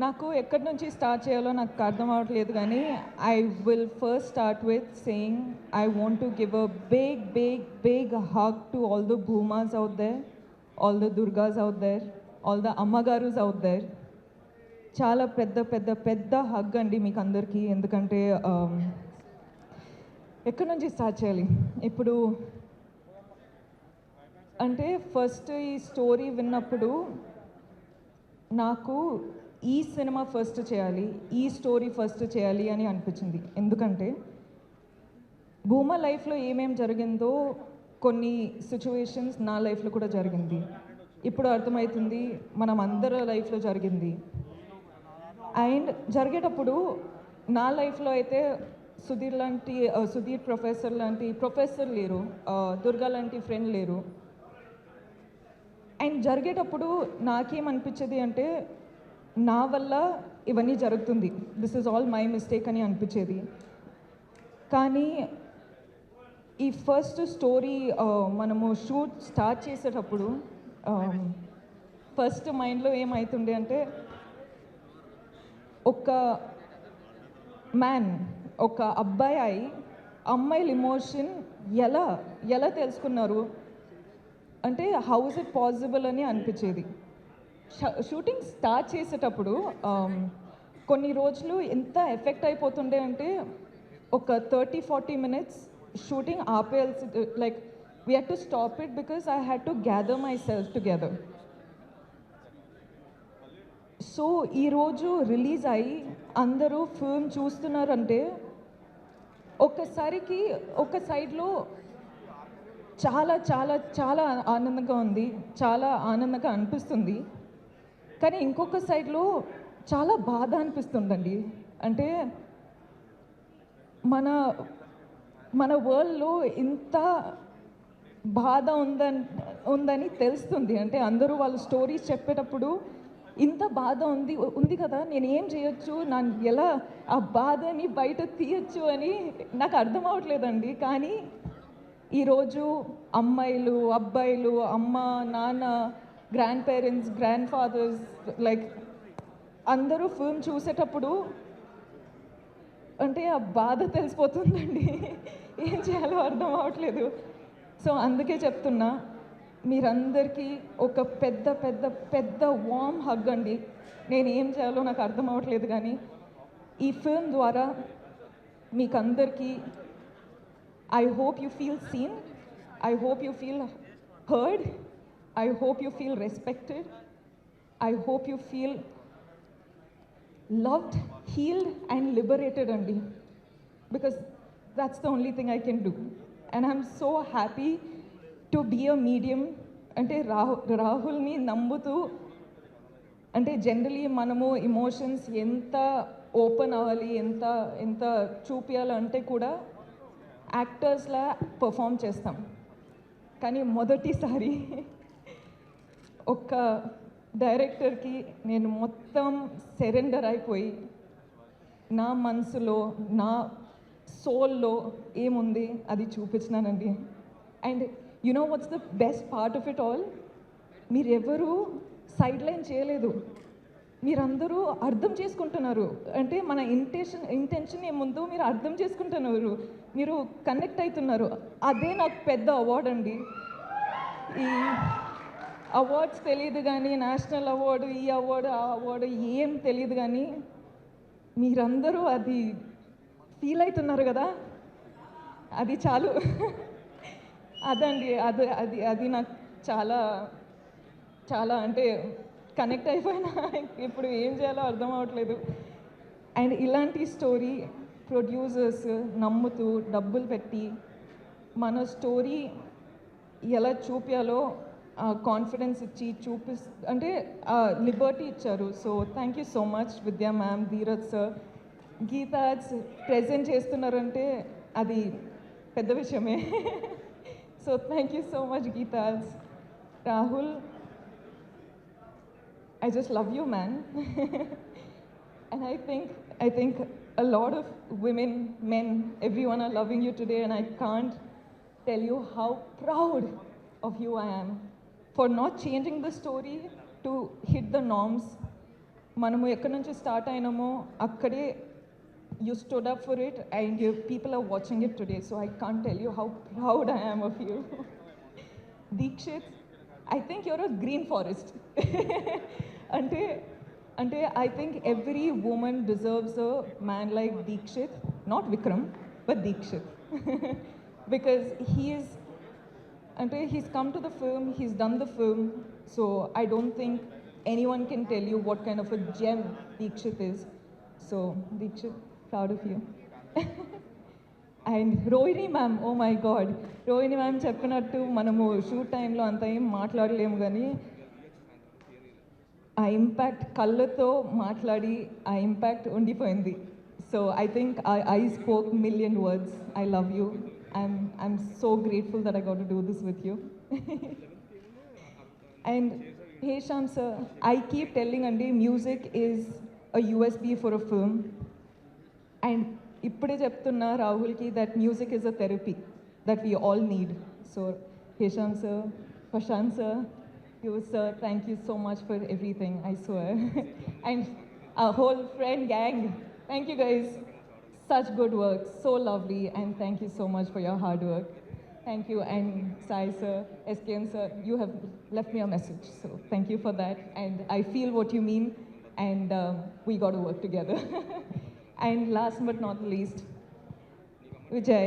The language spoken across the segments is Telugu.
నాకు ఎక్కడి నుంచి స్టార్ట్ చేయాలో నాకు అర్థం అవ్వట్లేదు కానీ I will first start with saying I want to give a big hug to all the Bhumas out there, all the Durgas out there, all the అమ్మగారుస్ అవుట్ దేర్. చాలా పెద్ద హగ్ అండి మీకు అందరికీ. ఎందుకంటే ఎక్కడి నుంచి స్టార్ట్ చేయాలి ఇప్పుడు అంటే ఫస్ట్ ఈ స్టోరీ విన్నప్పుడు నాకు ఈ సినిమా ఫస్ట్ చేయాలి, ఈ స్టోరీ ఫస్ట్ చేయాలి అని అనిపించింది. ఎందుకంటే భూమా లైఫ్లో ఏమేం జరిగిందో కొన్ని సిచ్యువేషన్స్ నా లైఫ్లో కూడా జరిగింది. ఇప్పుడు అర్థమవుతుంది మనం అందరి లైఫ్లో జరిగింది. అండ్ జరిగేటప్పుడు నా లైఫ్లో అయితే సుధీర్ ప్రొఫెసర్ లాంటి ప్రొఫెసర్ లేరు, దుర్గా లాంటి ఫ్రెండ్ లేరు. అండ్ జరిగేటప్పుడు నాకేమనిపించేది అంటే నా వల్ల ఇవన్నీ జరుగుతుంది, this is all my mistake అని అనిపించేది. కానీ ఈ ఫస్ట్ స్టోరీ మనము షూట్ స్టార్ట్ చేసేటప్పుడు ఫస్ట్ మైండ్లో ఏమవుతుండే అంటే ఒక మ్యాన్, ఒక అబ్బాయి అమ్మాయిల ఎమోషన్ ఎలా తెలుసుకున్నారు అంటే హౌ ఇస్ ఇట్ పాసిబుల్ అని అనిపించేది. షూటింగ్ స్టార్ట్ చేసేటప్పుడు కొన్ని రోజులు ఎంత ఎఫెక్ట్ అయిపోతుండే అంటే ఒక 30-40 మినిట్స్ షూటింగ్ ఆపేయాల్సి, like we had to stop it because I had to gather myself together. So ఈరోజు రిలీజ్ అయ్యి అందరూ ఫిల్మ్ చూస్తున్నారంటే ఒక్కసారికి ఒక సైడ్లో చాలా చాలా చాలా ఆనందంగా ఉంది, చాలా ఆనందంగా అనిపిస్తుంది. కానీ ఇంకొక సైడ్లో చాలా బాధ అనిపిస్తుందండి. అంటే మన వరల్డ్లో ఇంత బాధ ఉందని తెలుస్తుంది. అంటే అందరూ వాళ్ళ స్టోరీస్ చెప్పేటప్పుడు ఇంత బాధ ఉంది కదా, నేను ఏం చేయొచ్చు, నన్ను ఎలా ఆ బాధని బయట తీయచ్చు అని నాకు అర్థం అవ్వట్లేదండి. కానీ ఈరోజు అమ్మాయిలు, అబ్బాయిలు, అమ్మ, నాన్న, grand parents, grand fathers, like అందరూ ఫిల్మ్ చూసేటప్పుడు అంటే ఆ బాధ తెలిసిపోతుందండి. ఏం చేయాలో అర్థం అవ్వట్లేదు. సో అందుకే చెప్తున్నా, మీరందరికీ ఒక పెద్ద వార్మ్ హగ్ అండి. నేను ఏం చేయాలో నాకు అర్థం అవ్వట్లేదు. కానీ ఈ ఫిల్మ్ ద్వారా మీకందరికీ I hope you feel seen, I hope you feel heard, I hope you feel respected, I hope you feel loved, healed and liberated andi, because that's the only thing I can do. And I'm so happy to be a medium. అంటే రాహుల్ని నమ్ముతూ, అంటే జనరలీ మనము ఎమోషన్స్ ఎంత ఓపెన్ అవ్వాలి, ఎంత చూపించాలంటే కూడా యాక్టర్స్లా పర్ఫామ్ చేస్తాం. కానీ మొదటిసారి ఒక డైరెక్టర్కి నేను మొత్తం సరెండర్ అయిపోయి నా మనసులో, నా సోల్లో ఏముంది అది చూపించినానండి. And you know what's the best part of it all, మీరెవరూ సైడ్ లైన్ చేయలేదు, మీరందరూ అర్థం చేసుకుంటున్నారు. అంటే మన ఇంటెన్షన్ ఏముందో మీరు అర్థం చేసుకుంటున్నారు, మీరు కనెక్ట్ అవుతున్నారు. అదే నాకు పెద్ద అవార్డు అండి. ఈ అవార్డ్స్ తెలియదు కానీ, నేషనల్ అవార్డు, ఈ అవార్డు, ఆ అవార్డు ఏం తెలియదు కానీ మీరందరూ అది ఫీల్ అవుతున్నారు కదా, అది చాలు. అదండి, అది నాకు చాలా చాలా అంటే కనెక్ట్ అయిపోయినా ఇప్పుడు ఏం చేయాలో అర్థం అవ్వట్లేదు. అండ్ ఇలాంటి స్టోరీ ప్రొడ్యూసర్స్ నమ్ముతూ డబ్బులు పెట్టి మన స్టోరీ ఎలా చూపించాలో కాన్ఫిడెన్స్ ఇచ్చి అంటే లిబర్టీ ఇచ్చారు. So thank you so much విద్యా మ్యామ్, ధీరజ్ సార్, గీతాజ్ ప్రెజెంట్ చేస్తున్నారంటే అది పెద్ద విషయమే. So thank you so much గీతాజ్. Rahul, I just love you, man. And I think a lot of women, men, everyone are loving you today, and I can't tell you how proud of you I am for not changing the story to hit the norms. మనము ఎక్కడి నుంచి స్టార్ట్ అయినామో అక్కడే you stood up for it and you, people are watching it today. So I can't tell you how proud I am of you. Deekshit, I think you're a green forest. ante, I think every woman deserves a man like Deekshit, not Vikram, but Deekshit. Because he's come to the film, he's done the film, so I don't think anyone can tell you what kind of a gem Deekshit is. So, Deekshit, proud of you. And Rohini ma'am, oh my god, Rohini ma'am చెప్పినట్టు మనము షూట్ టైంలో అంత ఏం మాట్లాడలేము కానీ ఆ ఇంపాక్ట్ కళ్ళతో మాట్లాడి ఆ ఇంపాక్ట్ ఉండిపోయింది. So I think I spoke million words. I love you. I'm so grateful that I got to do this with you. And hey Sham sir, I keep telling Andy music is a USB for a film. And ఇప్పుడే చెప్తున్నా రాహుల్కి that music is a therapy that we all need. So Hesham sir, Prashant sir, you sir, thank you so much for everything, I swear. And our whole friend gang, thank you guys. Such good work, so lovely, and thank you so much for your hard work. Thank you, and Sai sir, SKN sir, you have left me a message, so thank you for that. And I feel what you mean, and we got to work together. And last but not least, Vijay.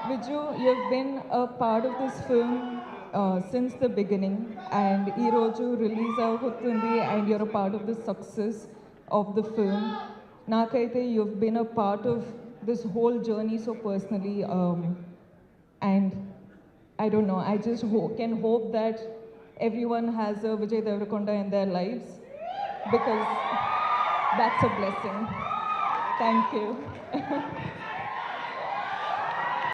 Viju, you've been a part of this film since the beginning, and ee roju release avutundi, and you're a part of the success of the film. Nakaithe you've been a part of this whole journey so personally, and I don't know, I just can hope that everyone has a Vijay Deverakonda in their lives, because that's a blessing. Thank you.